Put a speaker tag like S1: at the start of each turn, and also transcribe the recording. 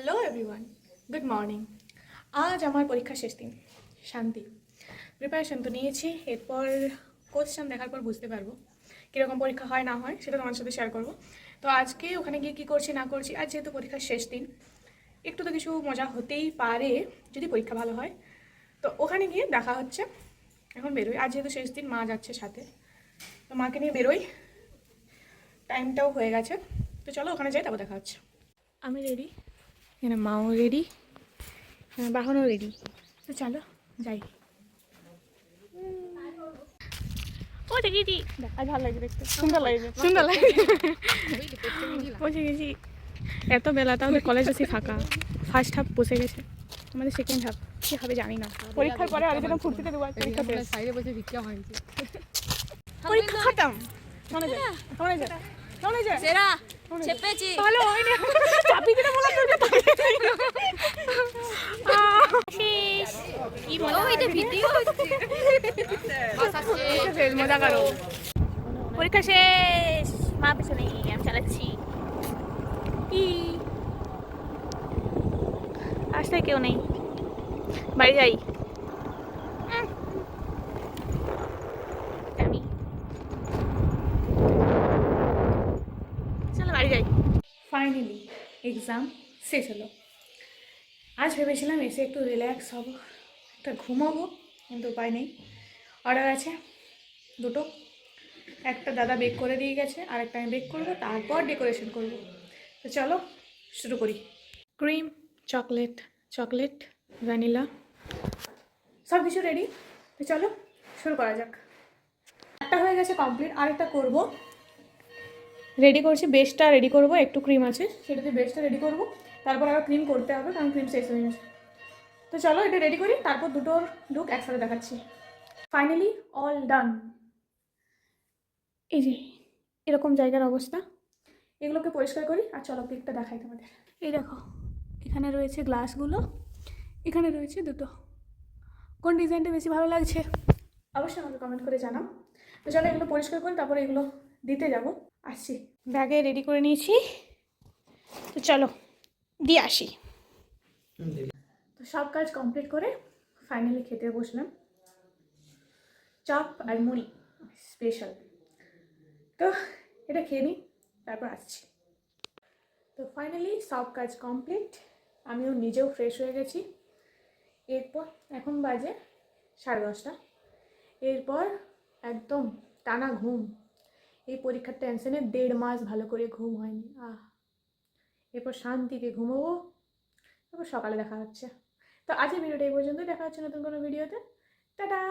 S1: Hello everyone, good morning. আজ আমার পরীক্ষা শেষ দিন, শান্তি। প্রিপারেশন তো নিয়েছি, এরপর কোশ্চেন দেখার পর বুঝতে পারবো কীরকম পরীক্ষা হয় না হয়, সেটা তোমার সাথে শেয়ার করবো। তো আজকে ওখানে গিয়ে কী করছি না করছি, আর যেহেতু পরীক্ষার শেষ দিন, একটু তো কিছু মজা হতেই পারে যদি পরীক্ষা ভালো হয়। তো ওখানে গিয়ে দেখা হচ্ছে। এখন বেরোই, আজ যেহেতু শেষ দিন, মা যাচ্ছে সাথে, তো মাকে নিয়ে বেরোই। টাইমটাও হয়ে গেছে, তো চলো ওখানে যাই, তারপর দেখা হচ্ছে। আমি রেডি, এখানে মাও রেডি, বাহনও রেডি, তো চলো যাই। ও দেখি আজ ভালো লাগছে দেখতে, সুন্দর লাগছে, সুন্দর লাগছে। বসে গেছি এত বেলা, তাহলে কলেজ আছে ফাঁকা। ফার্স্ট হাফ বসে গেছে, আমাদের সেকেন্ড হাফ কী হবে জানি না। পরীক্ষার পরে আর যেন ফুর্তিতে দেবো, পরীক্ষা খতম। শোনা যায় শোনা যায় শোনা যায়
S2: সেরা চেপেছি
S1: ভালো হয়নি, চাবি কিনে বলা কি মজা হইতে ভিডিও শেষ, মজা করো। পরীক্ষা শেষ, মা পেছনে আমি চালাচ্ছি। আসতে কেউ নেই, বাড়ি যাই। চলো বাড়ি যাই। ফাইনালি এক্সাম শেষ হলো। আজ ভেবেছিলাম এসে একটু রিল্যাক্স হব, একটা ঘুমাবো, কিন্তু উপায় নেই। অর্ডার আছে দুটো, একটা দাদা বেক করে দিয়ে গেছে, আর একটা আমি বেক করবো, তারপর ডেকোরেশন করব। তো চলো শুরু করি। ক্রিম, চকলেট, চকলেট, ভ্যানিলা, সব কিছু রেডি। তো চলো শুরু করা যাক। একটা হয়ে গেছে কমপ্লিট, আরেকটা করব, রেডি করছি। বেসটা রেডি করব, একটু ক্রিম আছে সেটাতে বেসটা রেডি করব, তারপর আবার ক্রিম করতে হবে, কারণ ক্রিম শেষ হয়ে গেছে। তো চলো এটা রেডি করি, তারপর দুটোর লুক একসাথে দেখাচ্ছি। Finally all done. এই যে এরকম জায়গার অবস্থা, এগুলোকে পরিষ্কার করি। আর চলো কেকটা দেখাই তোমাদের। এই দেখো, এখানে রয়েছে গ্লাসগুলো, এখানে রয়েছে দুটো। কোন ডিজাইনটা বেশি ভালো লাগছে অবশ্যই আমাকে কমেন্ট করে জানাও। তো চলো এগুলো পরিষ্কার করি, তারপরে এগুলো দিতে যাব। আসছি, ব্যাগে রেডি করে নিয়েছি, তো চলো দিয়ে আসি। তো সব কাজ কমপ্লিট করে ফাইনালি খেতে বসলাম, চপ আর মুড়ি স্পেশাল। তো এটা খেয়ে নিই, তারপর আসছি। তো ফাইনালি সব কাজ কমপ্লিট, আমিও নিজেও ফ্রেশ হয়ে গেছি। এরপর এখন বাজে 10:30, এরপর একদম টানা ঘুম। এই পরীক্ষার টেনশনে 1.5 মাস ভালো করে ঘুম হয়নি। এরপর শান্তিতে ঘুমোবো, তারপর সকালে দেখা হচ্ছে। তো আজকের ভিডিওটা এই পর্যন্তই, দেখা হচ্ছে নতুন কোনো ভিডিওতে। টাটা।